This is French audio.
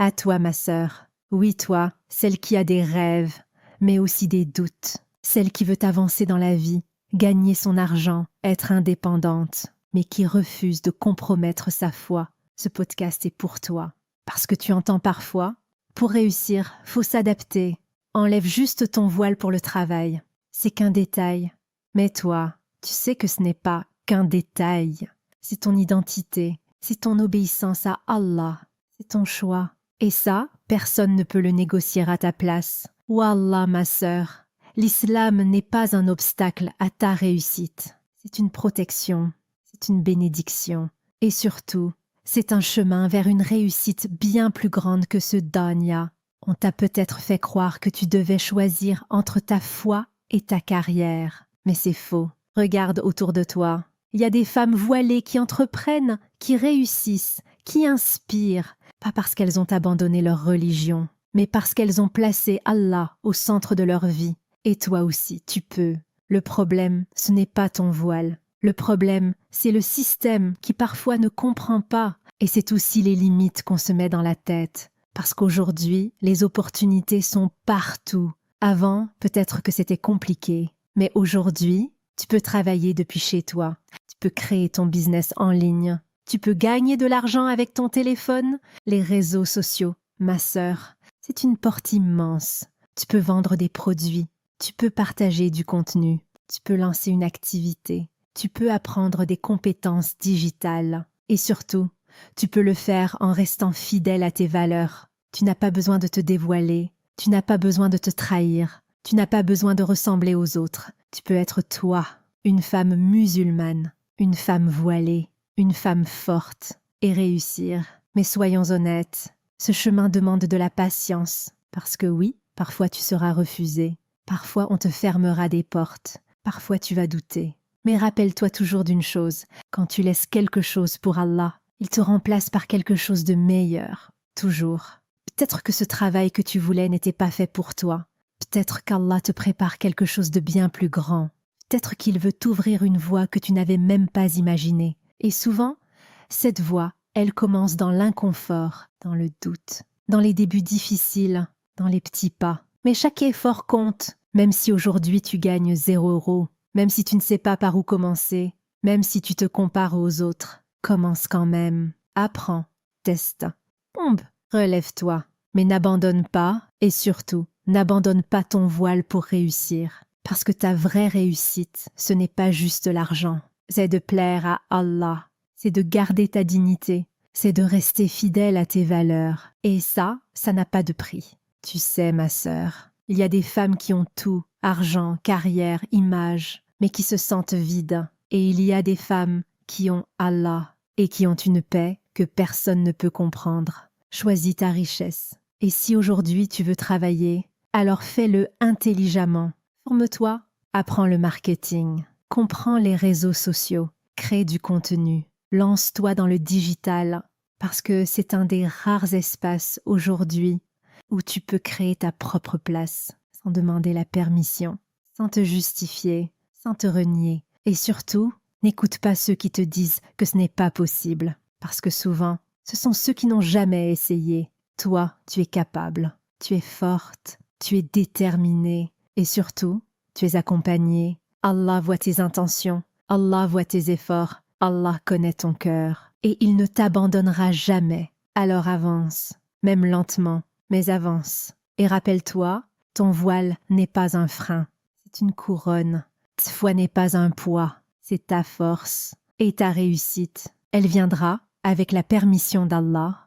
À toi, ma sœur. Oui, toi, celle qui a des rêves, mais aussi des doutes. Celle qui veut avancer dans la vie, gagner son argent, être indépendante, mais qui refuse de compromettre sa foi. Ce podcast est pour toi. Parce que tu entends parfois, pour réussir, faut s'adapter. Enlève juste ton voile pour le travail. C'est qu'un détail. Mais toi, tu sais que ce n'est pas qu'un détail. C'est ton identité, c'est ton obéissance à Allah, c'est ton choix. Et ça, personne ne peut le négocier à ta place. Wallah, ma sœur, l'islam n'est pas un obstacle à ta réussite. C'est une protection, c'est une bénédiction. Et surtout, c'est un chemin vers une réussite bien plus grande que ce dunya. On t'a peut-être fait croire que tu devais choisir entre ta foi et ta carrière. Mais c'est faux. Regarde autour de toi. Il y a des femmes voilées qui entreprennent, qui réussissent, qui inspirent, pas parce qu'elles ont abandonné leur religion, mais parce qu'elles ont placé Allah au centre de leur vie. Et toi aussi, tu peux. Le problème, ce n'est pas ton voile. Le problème, c'est le système qui parfois ne comprend pas. Et c'est aussi les limites qu'on se met dans la tête. Parce qu'aujourd'hui, les opportunités sont partout. Avant, peut-être que c'était compliqué. Mais aujourd'hui, tu peux travailler depuis chez toi. Tu peux créer ton business en ligne. Tu peux gagner de l'argent avec ton téléphone. Les réseaux sociaux, ma sœur, c'est une porte immense. Tu peux vendre des produits. Tu peux partager du contenu. Tu peux lancer une activité. Tu peux apprendre des compétences digitales. Et surtout, tu peux le faire en restant fidèle à tes valeurs. Tu n'as pas besoin de te dévoiler. Tu n'as pas besoin de te trahir. Tu n'as pas besoin de ressembler aux autres. Tu peux être toi, une femme musulmane, une femme voilée, une femme forte et réussir. Mais soyons honnêtes, ce chemin demande de la patience. Parce que oui, parfois tu seras refusé. Parfois on te fermera des portes. Parfois tu vas douter. Mais rappelle-toi toujours d'une chose, quand tu laisses quelque chose pour Allah, il te remplace par quelque chose de meilleur. Toujours. Peut-être que ce travail que tu voulais n'était pas fait pour toi. Peut-être qu'Allah te prépare quelque chose de bien plus grand. Peut-être qu'il veut t'ouvrir une voie que tu n'avais même pas imaginée. Et souvent, cette voie, elle commence dans l'inconfort, dans le doute, dans les débuts difficiles, dans les petits pas. Mais chaque effort compte, même si aujourd'hui tu gagnes 0 €, même si tu ne sais pas par où commencer, même si tu te compares aux autres. Commence quand même. Apprends, teste. Tombe, relève-toi. Mais n'abandonne pas, et surtout, n'abandonne pas ton voile pour réussir. Parce que ta vraie réussite, ce n'est pas juste l'argent. C'est de plaire à Allah. C'est de garder ta dignité. C'est de rester fidèle à tes valeurs. Et ça n'a pas de prix. Tu sais, ma sœur, il y a des femmes qui ont tout, argent, carrière, image, mais qui se sentent vides. Et il y a des femmes qui ont Allah et qui ont une paix que personne ne peut comprendre. Choisis ta richesse. Et si aujourd'hui tu veux travailler, alors fais-le intelligemment. Forme-toi, apprends le marketing, comprends les réseaux sociaux, crée du contenu, lance-toi dans le digital, parce que c'est un des rares espaces aujourd'hui où tu peux créer ta propre place, sans demander la permission, sans te justifier, sans te renier. Et surtout, n'écoute pas ceux qui te disent que ce n'est pas possible, parce que souvent, ce sont ceux qui n'ont jamais essayé. Toi, tu es capable, tu es forte, tu es déterminée et surtout, tu es accompagnée. Allah voit tes intentions, Allah voit tes efforts, Allah connaît ton cœur et il ne t'abandonnera jamais. Alors avance, même lentement, mais avance. Et rappelle-toi, ton voile n'est pas un frein, c'est une couronne. Ta foi n'est pas un poids, c'est ta force. Et ta réussite, elle viendra avec la permission d'Allah